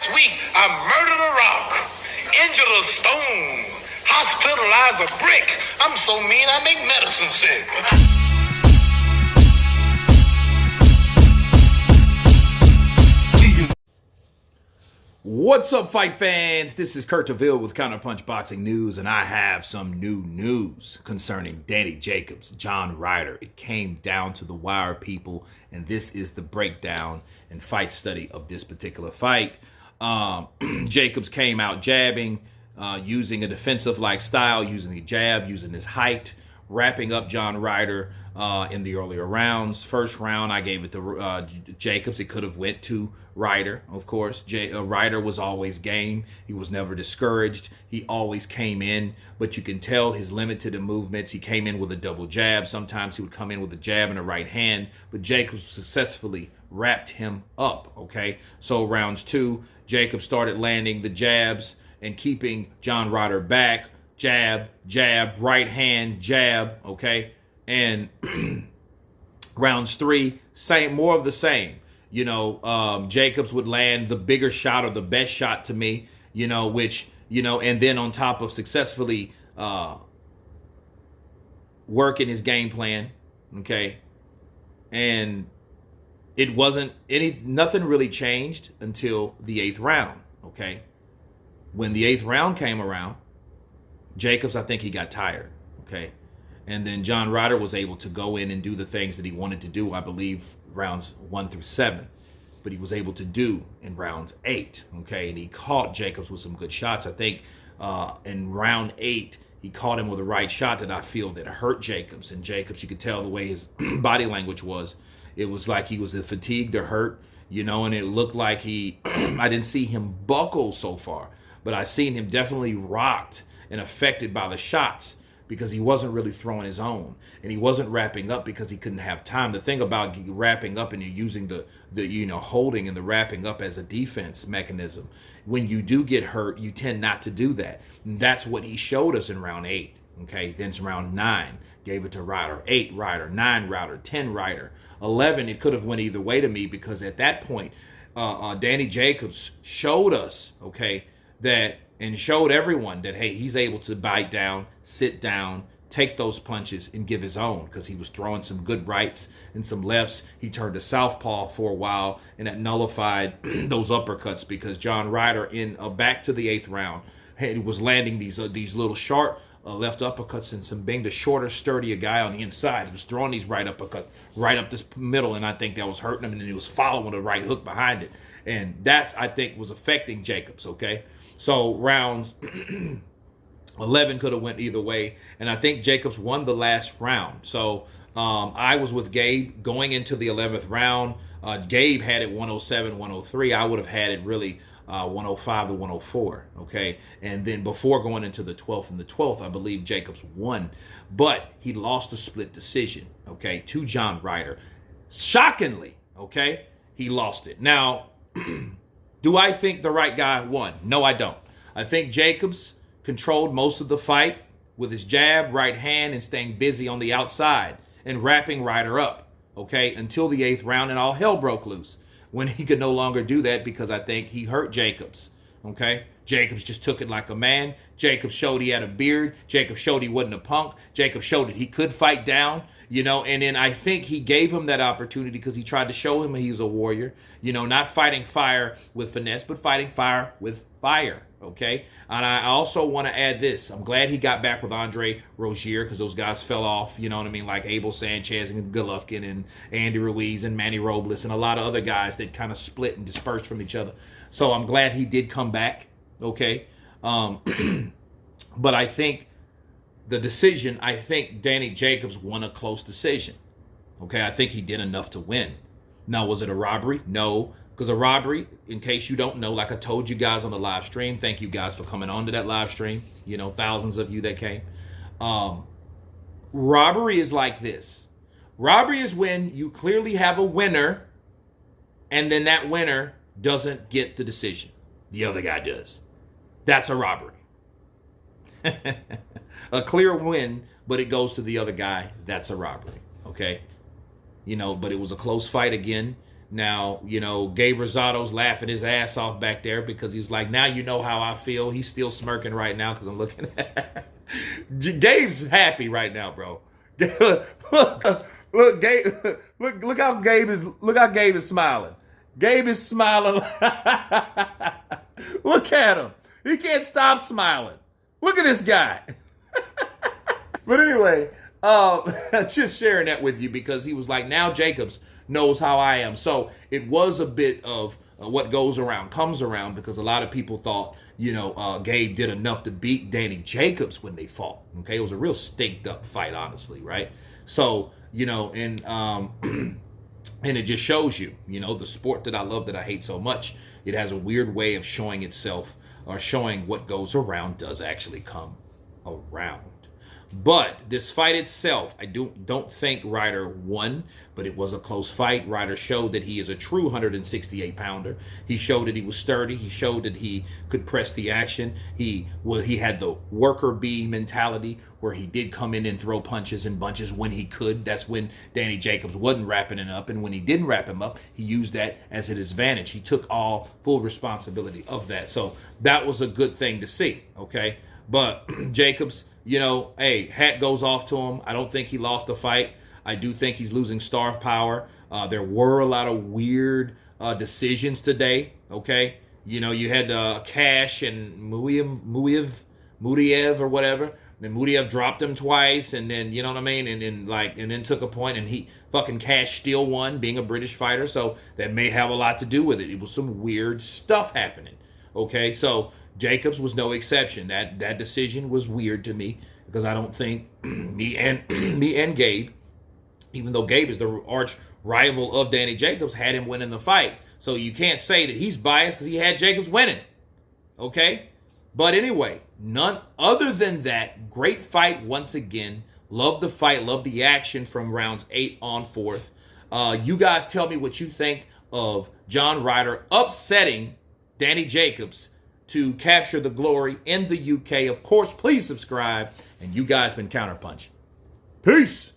This week, I murdered a rock, injured a stone, hospitalized a brick. I'm so mean, I make medicine sick. What's up, fight fans? This is Kurt DeVille with Counterpunched Boxing News, and I have some new news concerning Danny Jacobs, John Ryder. It came down to the wire, people, and this is the breakdown and fight study of this particular fight. Jacobs came out jabbing, using a defensive-like style, using the jab, using his height, wrapping up John Ryder in the earlier rounds. First round, I gave it to Jacobs. It could have went to Ryder, of course. Ryder was always game. He was never discouraged. He always came in, but you can tell his limited movements. He came in with a double jab. Sometimes he would come in with a jab and a right hand, but Jacobs successfully wrapped him up, okay? So rounds two, Jacobs started landing the jabs and keeping John Ryder back. Jab, jab, right hand, jab, okay? And rounds three, more of the same. You know, Jacobs would land the bigger shot or the best shot to me, you know, which, you know, and then on top of successfully working his game plan, okay? And it wasn't nothing really changed until the 8th round, okay? When the 8th round came around, Jacobs, I think he got tired, okay? And then John Ryder was able to go in and do the things that he wanted to do, I believe, rounds 1 through 7. But he was able to do in rounds 8, okay? And he caught Jacobs with some good shots. I think in round 8, he caught him with a right shot that I feel that hurt Jacobs. And Jacobs, you could tell the way his body language was. It was like he was fatigued or hurt, you know, and it looked like he, I didn't see him buckle so far, but I seen him definitely rocked and affected by the shots because he wasn't really throwing his own, and he wasn't wrapping up because he couldn't have time. The thing about wrapping up and you're using the you know, holding and the wrapping up as a defense mechanism, when you do get hurt, you tend not to do that. And that's what he showed us in round 8. Okay, then it's round 9, gave it to Ryder. 8 Ryder, 9 Ryder, 10 Ryder, 11. It could have went either way to me because at that point, Danny Jacobs showed us, okay, that, and showed everyone that, hey, he's able to bite down, sit down, take those punches, and give his own, because he was throwing some good rights and some lefts. He turned to southpaw for a while, and that nullified those uppercuts because John Ryder, in back to the 8th round, he was landing these little sharp left uppercuts and some being the shorter, sturdier guy on the inside. He was throwing these right uppercuts right up this middle, and I think that was hurting him, and then he was following the right hook behind it. And that's, I think, was affecting Jacobs, okay? So rounds 11 could have went either way, and I think Jacobs won the last round. So I was with Gabe going into the 11th round. Gabe had it 107, 103. I would have had it really 105 to 104, okay? And then before going into the 12th and the 12th, I believe Jacobs won, but he lost a split decision, okay, to John Ryder. Shockingly, okay, he lost it. Now, do I think the right guy won? No, I don't. I think Jacobs controlled most of the fight with his jab, right hand, and staying busy on the outside and wrapping Ryder up, okay, until the 8th round, and all hell broke loose when he could no longer do that because I think he hurt Jacobs, okay? Jacobs just took it like a man. Jacobs showed he had a beard. Jacobs showed he wasn't a punk. Jacobs showed that he could fight down, you know, and then I think he gave him that opportunity because he tried to show him he's a warrior, you know, not fighting fire with finesse, but fighting fire with fire, okay? And I also want to add this. I'm glad he got back with Andre Rozier because those guys fell off, you know what I mean, like Abel Sanchez and Golovkin and Andy Ruiz and Manny Robles and a lot of other guys that kind of split and dispersed from each other. So I'm glad he did come back, okay? But I think the decision, I think Danny Jacobs won a close decision, okay? I think he did enough to win. Now, was it a robbery? No. Because a robbery, in case you don't know, like I told you guys on the live stream, thank you guys for coming on to that live stream, you know, thousands of you that came. Robbery is like this. Robbery is when you clearly have a winner, and then that winner doesn't get the decision. The other guy does. That's a robbery. A clear win, but it goes to the other guy. That's a robbery, okay? You know, but it was a close fight again. Now, you know, Gabe Rosado's laughing his ass off back there because he's like, now you know how I feel. He's still smirking right now because I'm looking at Gabe's happy right now, bro. Look, Gabe, look how Gabe is smiling. Gabe is smiling. Look at him. He can't stop smiling. Look at this guy. But anyway, just sharing that with you because he was like, now Jacobs knows how I am. So it was a bit of what goes around comes around because a lot of people thought, you know, Gabe did enough to beat Danny Jacobs when they fought. Okay, it was a real stinked up fight, honestly, right? So, you know, and it just shows you, you know, the sport that I love, that I hate so much, it has a weird way of showing itself or showing what goes around does actually come around. But this fight itself, I don't think Ryder won, but it was a close fight. Ryder showed that he is a true 168-pounder. He showed that he was sturdy. He showed that he could press the action. He had the worker bee mentality where he did come in and throw punches and bunches when he could. That's when Danny Jacobs wasn't wrapping him up. And when he didn't wrap him up, he used that as an advantage. He took all full responsibility of that. So that was a good thing to see, okay? But Jacobs, you know, hey, hat goes off to him. I don't think he lost the fight. I do think he's losing star power. There were a lot of weird decisions today, okay? You know, you had Cash and Muiev or whatever. Then Muiev dropped him twice, and then, you know what I mean? And then took a point, and he fucking Cash still won, being a British fighter. So that may have a lot to do with it. It was some weird stuff happening, okay? So Jacobs was no exception. That decision was weird to me because I don't think me and Gabe, even though Gabe is the arch rival of Danny Jacobs, had him winning the fight. So you can't say that he's biased because he had Jacobs winning. Okay? But anyway, none other than that, great fight once again. Love the fight, love the action from rounds 8 on forth. You guys tell me what you think of John Ryder upsetting Danny Jacobs to capture the glory in the UK. Of course, please subscribe. And you guys been Counterpunch. Peace.